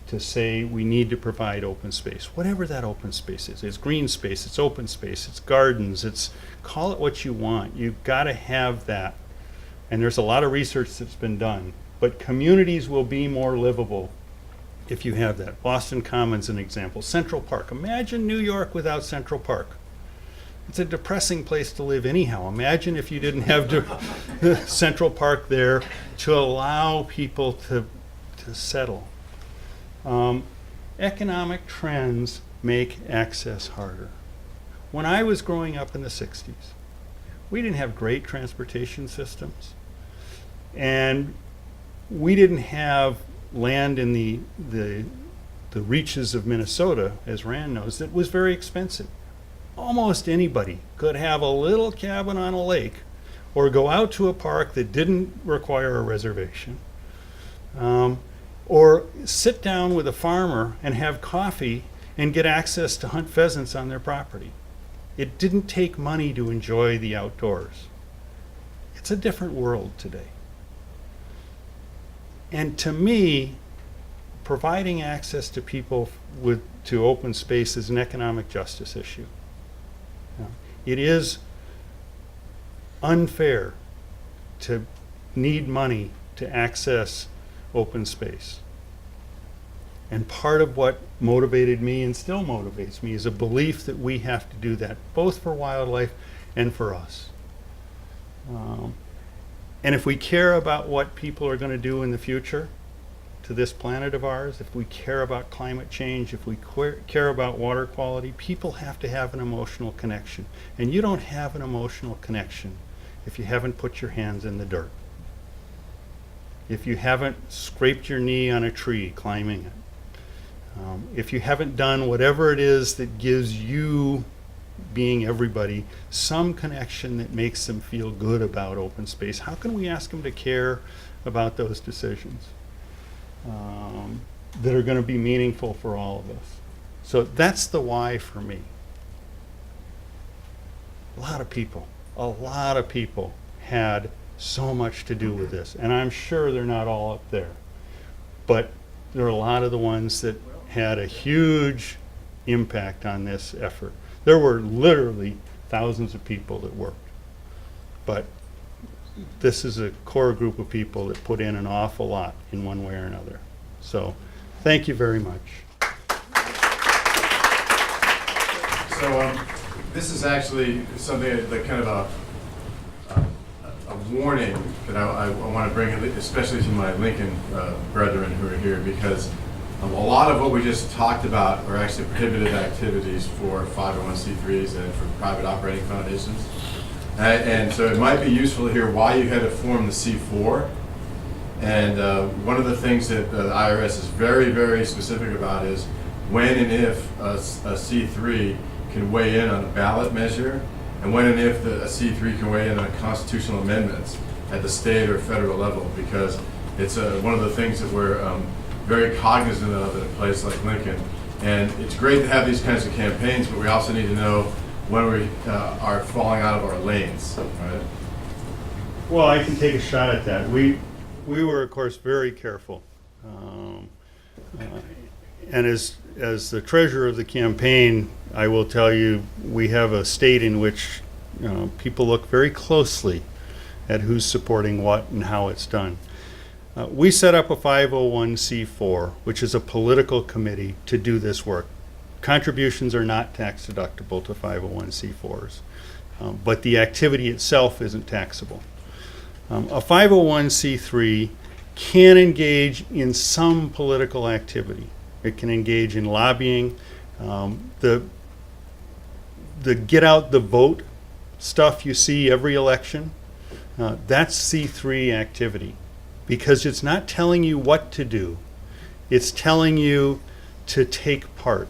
to say we need to provide open space, whatever that open space is. It's green space, it's open space, it's gardens, it's call it what you want. You've got to have that. And there's a lot of research that's been done, but communities will be more livable if you have that. Boston Common's an example. Central Park. Imagine New York without Central Park. It's a depressing place to live anyhow. Imagine if you didn't have Central Park there to allow people to settle. Economic trends make access harder. When I was growing up in the 60s, we didn't have great transportation systems, and we didn't have land in the reaches of Minnesota, as Rand knows, that was very expensive. Almost anybody could have a little cabin on a lake or go out to a park that didn't require a reservation, or sit down with a farmer and have coffee and get access to hunt pheasants on their property. It didn't take money to enjoy the outdoors. It's a different world today. And to me, providing access to people to open space is an economic justice issue. It is unfair to need money to access open space. And part of what motivated me and still motivates me is a belief that we have to do that, both for wildlife and for us. And if we care about what people are going to do in the future to this planet of ours, if we care about climate change, if we care about water quality, people have to have an emotional connection. And you don't have an emotional connection if you haven't put your hands in the dirt, if you haven't scraped your knee on a tree climbing it, if you haven't done whatever it is that gives you, being everybody, some connection that makes them feel good about open space. How can we ask them to care about those decisions that are going to be meaningful for all of us? So that's the why for me. A lot of people had so much to do with this, and I'm sure they're not all up there, but there are a lot of the ones that had a huge impact on this effort. There were literally thousands of people that worked, but this is a core group of people that put in an awful lot in one way or another. So thank you very much. So this is actually something that kind of a warning that I want to bring, especially to my Lincoln brethren who are here, because a lot of what we just talked about are actually prohibited activities for 501c3s and for private operating foundations. And so it might be useful to hear why you had to form the C4. And one of the things that the IRS is very, very specific about is when and if a C3 can weigh in on a ballot measure, and when and if a C3 can weigh in on constitutional amendments at the state or federal level, because it's one of the things that we're very cognizant of at a place like Lincoln. And it's great to have these kinds of campaigns, but we also need to know when we are falling out of our lanes, right? Well, I can take a shot at that. We were, of course, very careful. And as the treasurer of the campaign, I will tell you, we have a state in which people look very closely at who's supporting what and how it's done. We set up a 501c4, which is a political committee to do this work. Contributions are not tax deductible to 501c4s, but the activity itself isn't taxable. A 501c3 can engage in some political activity. It can engage in lobbying. The get out the vote stuff you see every election, that's C3 activity, because it's not telling you what to do. It's telling you to take part.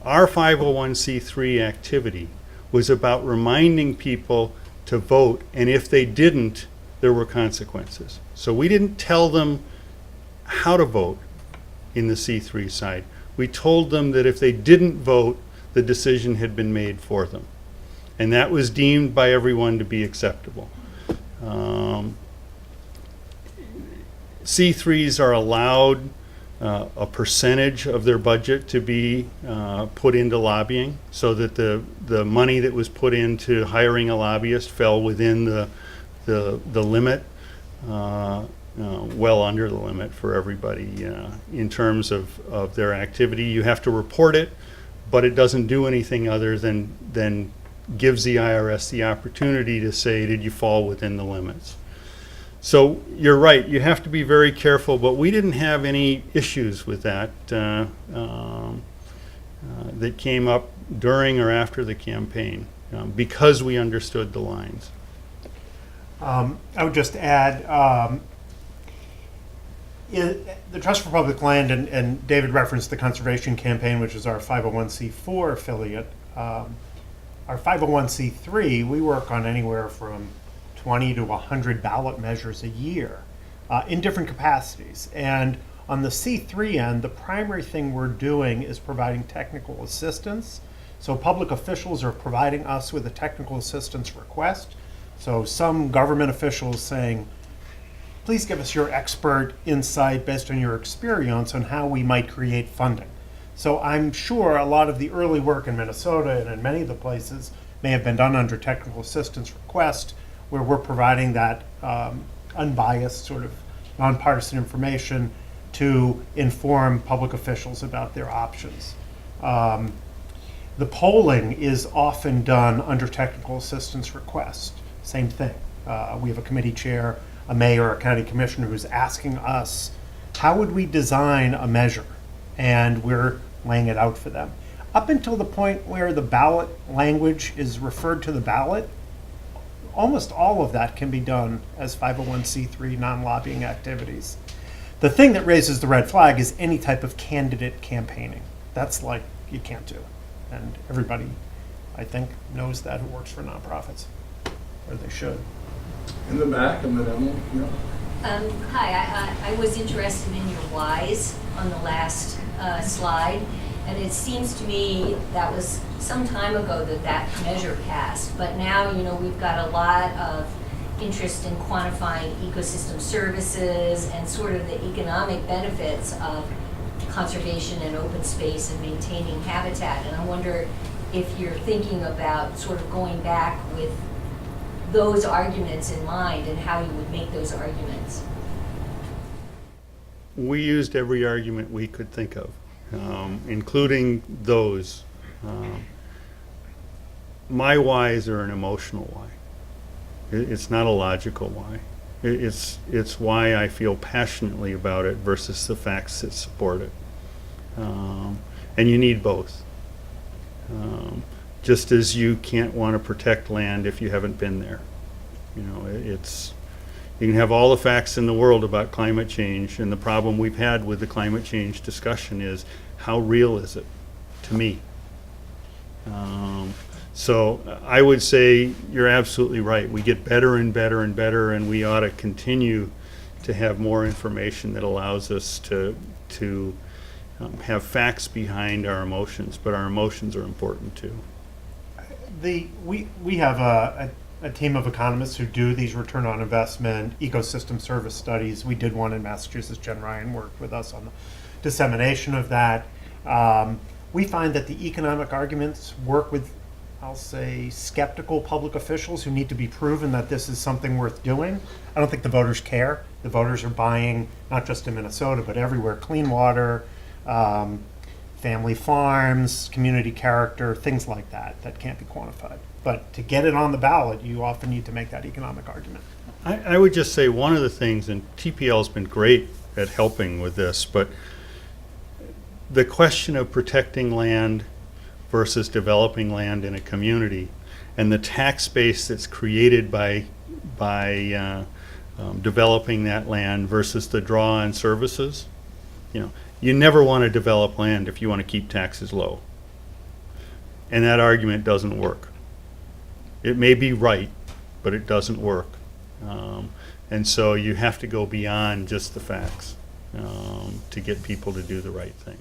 Our 501c3 activity was about reminding people to vote, and if they didn't, there were consequences. So we didn't tell them how to vote in the C3 side. We told them that if they didn't vote, the decision had been made for them. And that was deemed by everyone to be acceptable. C3s are allowed a percentage of their budget to be put into lobbying, so that the money that was put into hiring a lobbyist fell within the limit, well under the limit for everybody in terms of their activity. You have to report it, but it doesn't do anything other than gives the IRS the opportunity to say, did you fall within the limits? So you're right, you have to be very careful, but we didn't have any issues with that that came up during or after the campaign because we understood the lines. I would just add, in the Trust for Public Land, and David referenced the Conservation Campaign, which is our 501c4 affiliate. Our 501c3, we work on anywhere from 20 to 100 ballot measures a year in different capacities. And on the C3 end, the primary thing we're doing is providing technical assistance. So public officials are providing us with a technical assistance request. So some government officials saying, please give us your expert insight based on your experience on how we might create funding. So I'm sure a lot of the early work in Minnesota and in many of the places may have been done under technical assistance request, where we're providing that unbiased sort of nonpartisan information to inform public officials about their options. The polling is often done under technical assistance request. Same thing. We have a committee chair, a mayor, a county commissioner who's asking us, how would we design a measure? And we're laying it out for them. Up until the point where the ballot language is referred to the ballot, almost all of that can be done as 501c3 non-lobbying activities. The thing that raises the red flag is any type of candidate campaigning. That's like, you can't do. And everybody, I think, knows that who works for nonprofits, or they should. In the back, and then Emily. Hi, I was interested in your whys on the last slide, and it seems to me that was some time ago that measure passed, but now, you know, we've got a lot of interest in quantifying ecosystem services and sort of the economic benefits of conservation and open space and maintaining habitat, and I wonder if you're thinking about sort of going back with those arguments in mind and how you would make those arguments. We used every argument we could think of, including those. My whys are an emotional why. It's not a logical why. It's why I feel passionately about it versus the facts that support it. And you need both. Just as you can't want to protect land if you haven't been there. You know, you can have all the facts in the world about climate change, and the problem we've had with the climate change discussion is, how real is it to me? So I would say you're absolutely right. We get better and better and better, and we ought to continue to have more information that allows us to have facts behind our emotions, but our emotions are important too. We have a team of economists who do these return on investment ecosystem service studies. We did one in Massachusetts. Jen Ryan worked with us on the dissemination of that. We find that the economic arguments work with, I'll say, skeptical public officials who need to be proven that this is something worth doing. I don't think the voters care. The voters are buying, not just in Minnesota, but everywhere, clean water, family farms, community character, things like that can't be quantified. But to get it on the ballot, you often need to make that economic argument. I would just say one of the things, and TPL's been great at helping with this, but the question of protecting land versus developing land in a community, and the tax base that's created by developing that land versus the draw on services. You never want to develop land if you want to keep taxes low. And that argument doesn't work. It may be right, but it doesn't work. And so you have to go beyond just the facts to get people to do the right thing.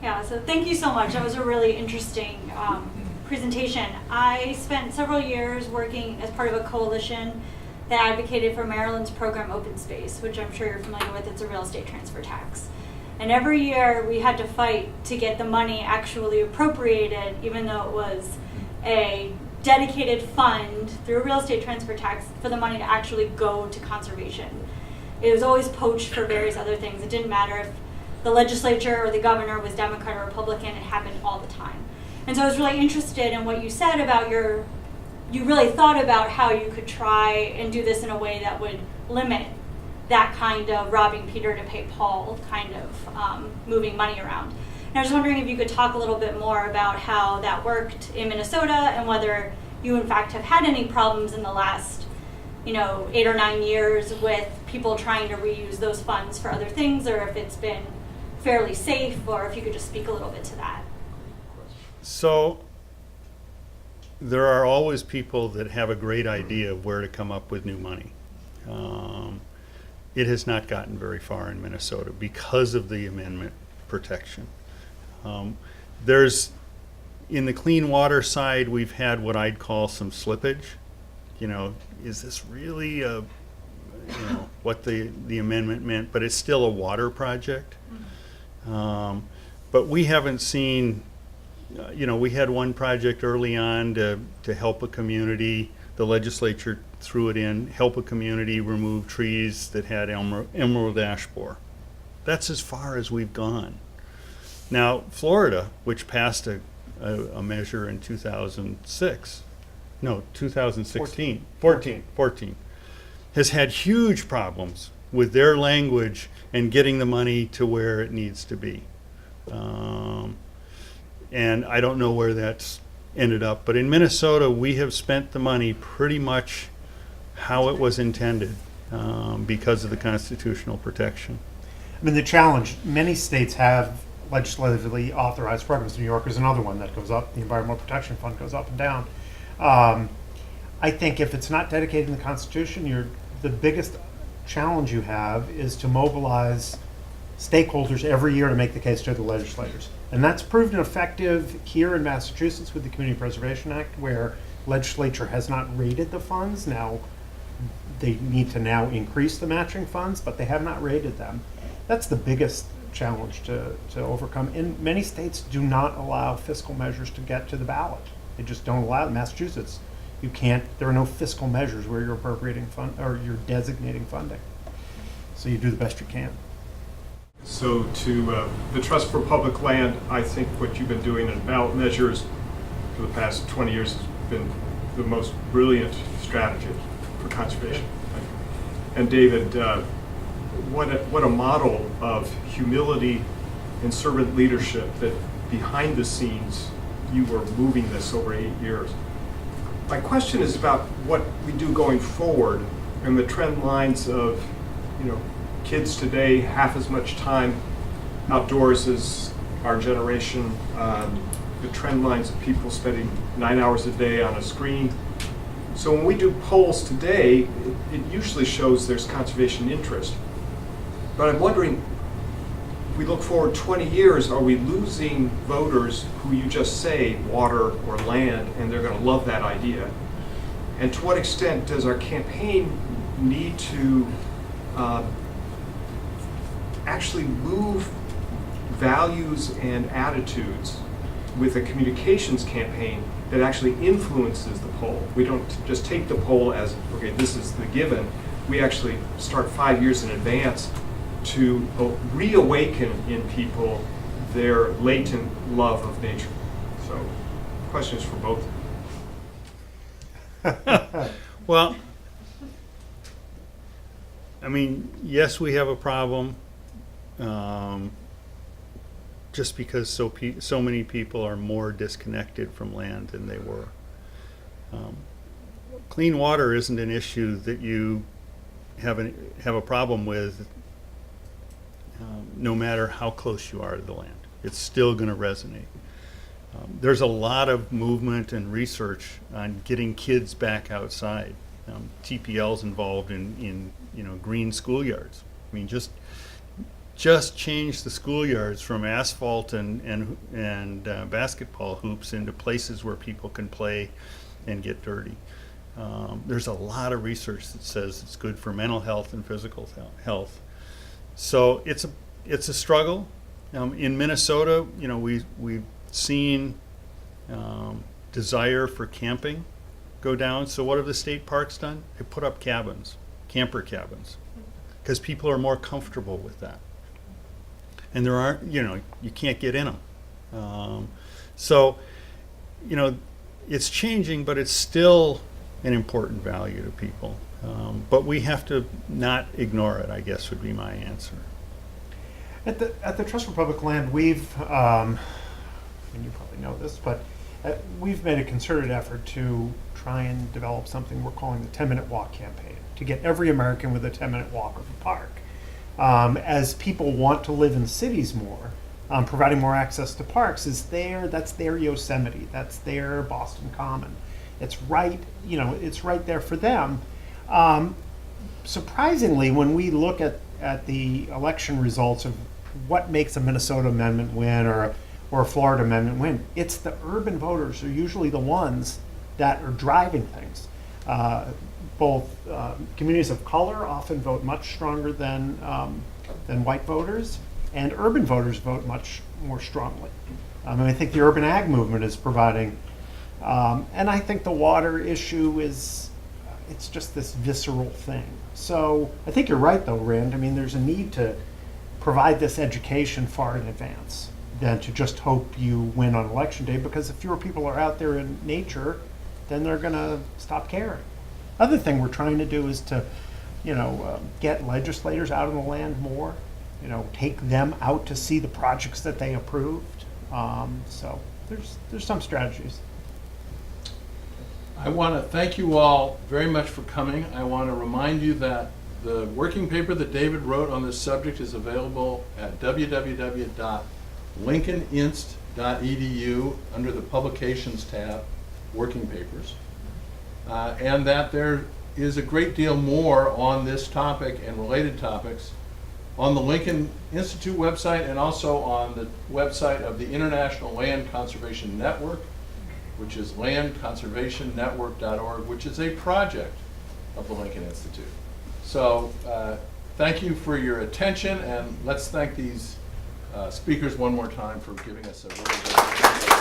Yeah, so thank you so much. That was a really interesting presentation. I spent several years working as part of a coalition that advocated for Maryland's program Open Space, which I'm sure you're familiar with. It's a real estate transfer tax. And every year we had to fight to get the money actually appropriated, even though it was a dedicated fund through a real estate transfer tax for the money to actually go to conservation. It was always poached for various other things. It didn't matter if the legislature or the governor was Democrat or Republican, it happened all the time. And so I was really interested in what you said about you really thought about how you could try and do this in a way that would limit that kind of robbing Peter to pay Paul kind of moving money around. And I was wondering if you could talk a little bit more about how that worked in Minnesota and whether you in fact have had any problems in the last 8 or 9 years with people trying to reuse those funds for other things, or if it's been fairly safe, or if you could just speak a little bit to that. So there are always people that have a great idea of where to come up with new money. It has not gotten very far in Minnesota because of the amendment protection. There's, in the clean water side, we've had what I'd call some slippage. Is this really what the amendment meant? But it's still a water project. But we haven't seen, we had one project early on to help a community. The legislature threw it in, help a community remove trees that had emerald ash borer. That's as far as we've gone. Now, Florida, which passed a measure in 2014, has had huge problems with their language and getting the money to where it needs to be. And I don't know where that's ended up, but in Minnesota, we have spent the money pretty much how it was intended because of the constitutional protection. I mean, the challenge, many states have legislatively authorized programs. New York is another one that goes up. The Environmental Protection Fund goes up and down. I think if it's not dedicated in the Constitution, the biggest challenge you have is to mobilize stakeholders every year to make the case to the legislators. And that's proven effective here in Massachusetts with the Community Preservation Act, where legislature has not rated the funds. Now, they need to now increase the matching funds, but they have not rated them. That's the biggest challenge to overcome. And many states do not allow fiscal measures to get to the ballot. They just don't allow it. Massachusetts, you can't, there are no fiscal measures where you're appropriating fund or you're designating funding. So you do the best you can. So to the Trust for Public Land, I think what you've been doing in ballot measures for the past 20 years has been the most brilliant strategy for conservation. And David, what a model of humility and servant leadership that behind the scenes you were moving this over 8 years. My question is about what we do going forward and the trend lines of, kids today half as much time outdoors as our generation, the trend lines of people spending 9 hours a day on a screen. So when we do polls today, it usually shows there's conservation interest. But I'm wondering, if we look forward 20 years, are we losing voters who you just say water or land, and they're going to love that idea? And to what extent does our campaign need to actually move values and attitudes with a communications campaign that actually influences the poll? We don't just take the poll as, okay, this is the given. We actually start 5 years in advance to reawaken in people their latent love of nature. So, questions for both. Well, I mean, yes, we have a problem, just because so many people are more disconnected from land than they were. Clean water isn't an issue that you have a problem with, no matter how close you are to the land. It's still going to resonate. There's a lot of movement and research on getting kids back outside. TPL's involved in green schoolyards. I mean, just change the schoolyards from asphalt and basketball hoops into places where people can play and get dirty. There's a lot of research that says it's good for mental health and physical health. So it's a struggle. In Minnesota, we've seen desire for camping go down. So what have the state parks done? They put up cabins, camper cabins, because people are more comfortable with that. And there aren't, you can't get in them. So, it's changing, but it's still an important value to people. But we have to not ignore it, I guess, would be my answer. At the Trust for Public Land, we've, and you probably know this, but we've made a concerted effort to try and develop something we're calling the 10-minute walk campaign, to get every American with a 10-minute walk of the park. As people want to live in cities more, providing more access to parks that's their Yosemite, that's their Boston Common. It's right, it's right there for them. Surprisingly, when we look at the election results of what makes a Minnesota amendment win or a Florida amendment win, it's the urban voters are usually the ones that are driving things. Both communities of color often vote much stronger than white voters, and urban voters vote much more strongly. I think the urban ag movement is providing, and I think the water issue it's just this visceral thing. So I think you're right though, Rand. I mean, there's a need to provide this education far in advance than to just hope you win on election day, because if fewer people are out there in nature, then they're gonna stop caring. Other thing we're trying to do is to, get legislators out on the land more, take them out to see the projects that they approved. So there's some strategies. I want to thank you all very much for coming. I want to remind you that the working paper that David wrote on this subject is available at www.lincolninst.edu under the Publications tab, Working Papers, and that there is a great deal more on this topic and related topics on the Lincoln Institute website and also on the website of the International Land Conservation Network, which is landconservationnetwork.org, which is a project of the Lincoln Institute. So thank you for your attention, and let's thank these speakers one more time for giving us a really good